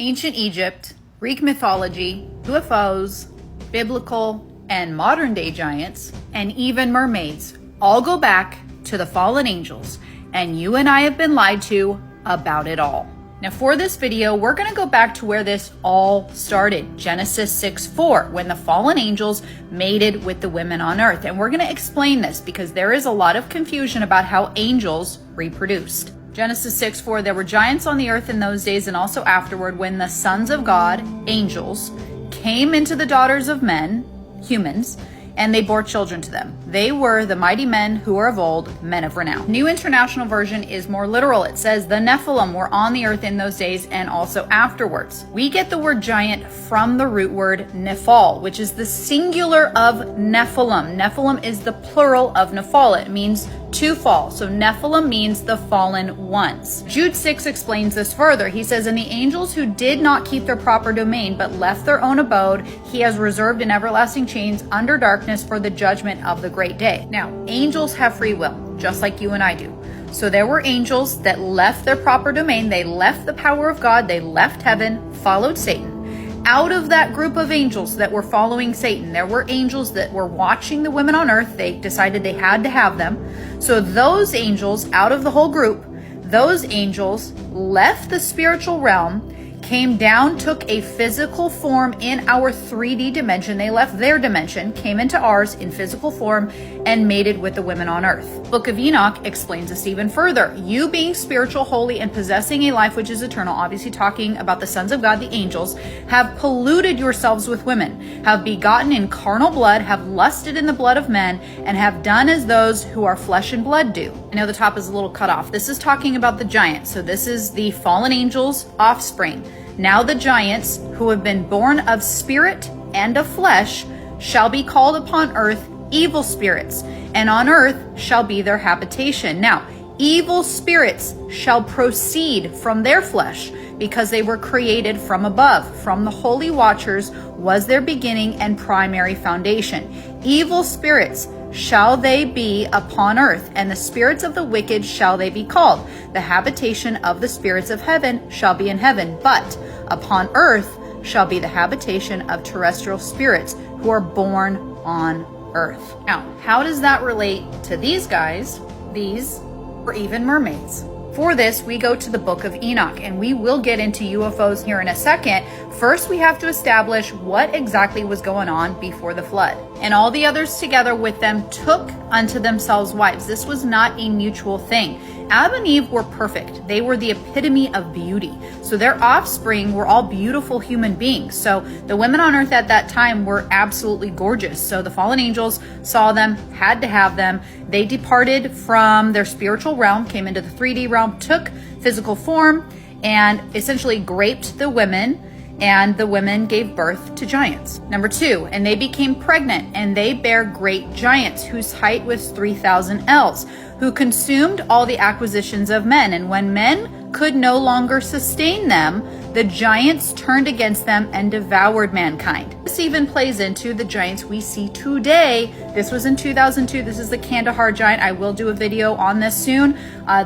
Ancient Egypt, Greek mythology, UFOs, biblical and modern day giants, and even mermaids all go back to the fallen angels, and you and I have been lied to about it all. Now for this video, we're going to go back to where this all started, Genesis 6:4, when the fallen angels mated with the women on earth. And we're going to explain this because there is a lot of confusion about how angels reproduced. Genesis 6:4, there were giants on the earth in those days and also afterward when the sons of God, angels, came into the daughters of men, humans, and they bore children to them. They were the mighty men who were of old, men of renown. New International Version is more literal. It says the Nephilim were on the earth in those days and also afterwards. We get the word giant from the root word nephal, which is the singular of Nephilim. Nephilim is the plural of nephal. It means to fall. So Nephilim means the fallen ones. Jude 6 explains this further. He says, "And the angels who did not keep their proper domain, but left their own abode, he has reserved in everlasting chains under darkness for the judgment of the great day." Now, angels have free will, just like you and I do. So there were angels that left their proper domain. They left the power of God. They left heaven, followed Satan. Out of that group of angels that were following Satan, there were angels that were watching the women on earth. They decided they had to have them. So those angels, out of the whole group, those angels left the spiritual realm, came down, took a physical form in our 3D dimension. They left their dimension, came into ours in physical form, and mated with the women on earth. Book of Enoch explains this even further. You being spiritual, holy, and possessing a life which is eternal, obviously talking about the sons of God, the angels, have polluted yourselves with women, have begotten in carnal blood, have lusted in the blood of men, and have done as those who are flesh and blood do. I know the top is a little cut off. This is talking about the giants. So this is the fallen angels' offspring. Now the giants who have been born of spirit and of flesh shall be called upon earth evil spirits, and on earth shall be their habitation. Now, evil spirits shall proceed from their flesh, because they were created from above. From the holy watchers was their beginning and primary foundation. Evil spirits shall they be upon earth, and the spirits of the wicked shall they be called. The habitation of the spirits of heaven shall be in heaven, but upon earth shall be the habitation of terrestrial spirits who are born on earth. Now, how does that relate to these guys, these, or even mermaids? For this, we go to the book of Enoch, and we will get into UFOs here in a second. First, we have to establish what exactly was going on before the flood. And all the others together with them took unto themselves wives. This was not a mutual thing. Adam and Eve were perfect. They were the epitome of beauty. So their offspring were all beautiful human beings. So the women on earth at that time were absolutely gorgeous. So the fallen angels saw them, had to have them. They departed from their spiritual realm, came into the 3D realm, took physical form, and essentially raped the women, and the women gave birth to giants. Number 2, and they became pregnant, and they bare great giants, whose height was 3,000 ells, who consumed all the acquisitions of men. And when men could no longer sustain them, the giants turned against them and devoured mankind. This even plays into the giants we see today. This was in 2002. This is the Kandahar giant. I will do a video on this soon.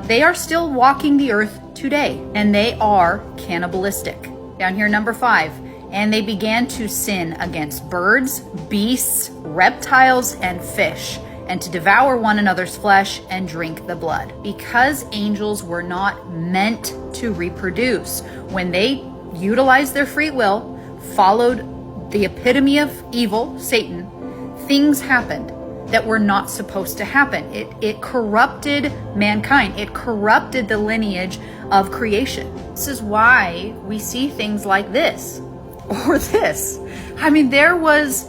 They are still walking the earth today, and they are cannibalistic. Down here, number 5, and they began to sin against birds, beasts, reptiles, and fish, and to devour one another's flesh and drink the blood. Because angels were not meant to reproduce, when they utilized their free will, followed the epitome of evil, Satan, things happened that were not supposed to happen. It corrupted mankind. It corrupted the lineage of creation. This is why we see things like this or this. I mean, there was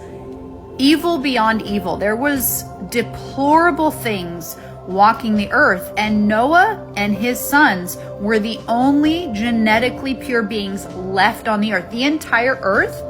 evil beyond evil. There was deplorable things walking the earth, and Noah and his sons were the only genetically pure beings left on the earth. The entire earth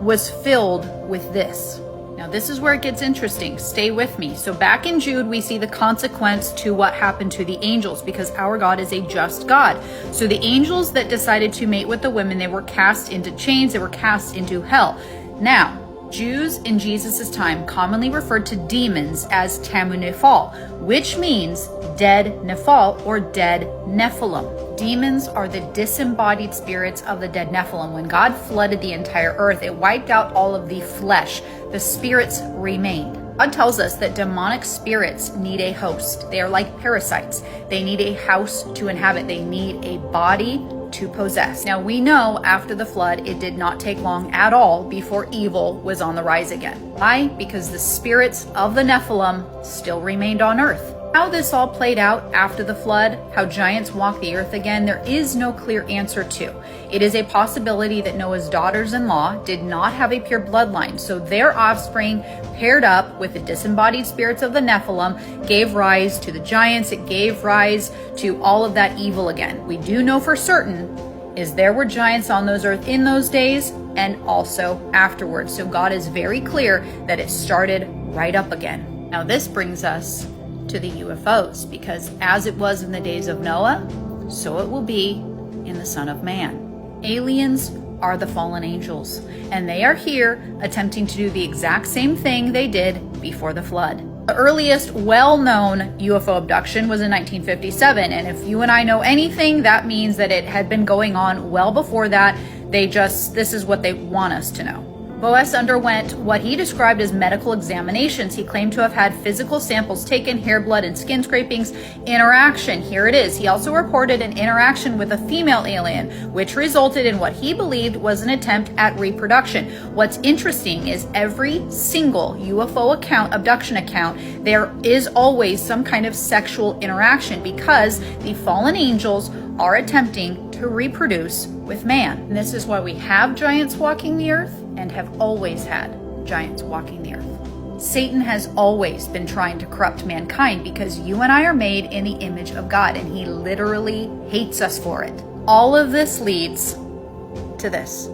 was filled with this. Now, this is where it gets interesting. Stay with me. So back in Jude, we see the consequence to what happened to the angels, because our God is a just God. So the angels that decided to mate with the women, they were cast into chains. They were cast into hell. Now, Jews in Jesus' time commonly referred to demons as tamu nephal, which means dead nephal or dead Nephilim. Demons are the disembodied spirits of the dead Nephilim. When God flooded the entire earth, it wiped out all of the flesh. The spirits remained. God tells us that demonic spirits need a host. They are like parasites. They need a house to inhabit. They need a body to possess. Now we know after the flood, it did not take long at all before evil was on the rise again. Why? Because the spirits of the Nephilim still remained on earth. How this all played out after the flood, how giants walked the earth again, there is no clear answer to. It is a possibility that Noah's daughters-in-law did not have a pure bloodline, so their offspring paired up with the disembodied spirits of the Nephilim gave rise to the giants. It gave rise to all of that evil again. We do know for certain is there were giants on those earth in those days and also afterwards. So God is very clear that it started right up again. Now this brings us to the UFOs, because as it was in the days of Noah, so it will be in the Son of Man. Aliens are the fallen angels, and they are here attempting to do the exact same thing they did before the flood. The earliest well-known UFO abduction was in 1957, and if you and I know anything, that means that it had been going on well before that. This is what they want us to know. Boas underwent what he described as medical examinations. He claimed to have had physical samples taken, hair, blood, and skin scrapings. Interaction, here it is. He also reported an interaction with a female alien, which resulted in what he believed was an attempt at reproduction. What's interesting is every single UFO account, abduction account, there is always some kind of sexual interaction because the fallen angels are attempting to reproduce with man. And this is why we have giants walking the earth and have always had giants walking the earth. Satan has always been trying to corrupt mankind because you and I are made in the image of God, and he literally hates us for it. All of this leads to this,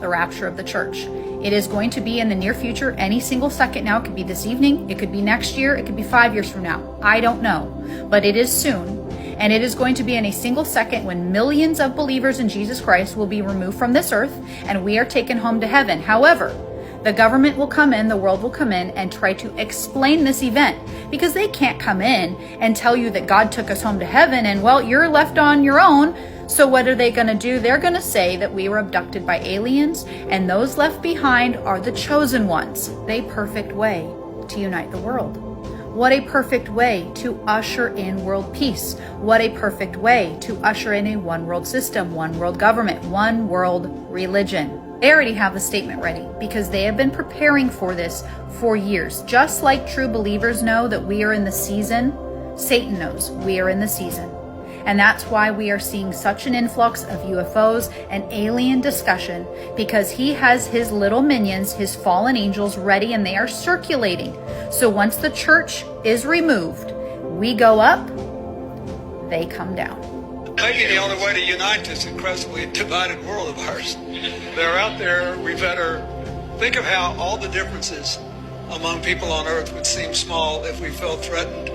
the rapture of the church. It is going to be in the near future, any single second now. It could be this evening, it could be next year, it could be 5 years from now. I don't know, but it is soon. And it is going to be in a single second when millions of believers in Jesus Christ will be removed from this earth and we are taken home to heaven. However, the government will come in, the world will come in and try to explain this event because they can't come in and tell you that God took us home to heaven and, well, you're left on your own. So what are they going to do? They're going to say that we were abducted by aliens and those left behind are the chosen ones. A perfect way to unite the world. What a perfect way to usher in world peace. What a perfect way to usher in a one world system, one world government, one world religion. They already have the statement ready because they have been preparing for this for years. Just like true believers know that we are in the season, Satan knows we are in the season. And that's why we are seeing such an influx of UFOs and alien discussion, because he has his little minions, his fallen angels ready, and they are circulating. So once the church is removed, we go up, they come down. Maybe the only way to unite this incredibly divided world of ours. They're out there. We better think of how all the differences among people on earth would seem small if we felt threatened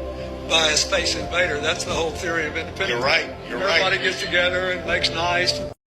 by a space invader. That's the whole theory of independence. You're right. Everybody gets together and makes nice.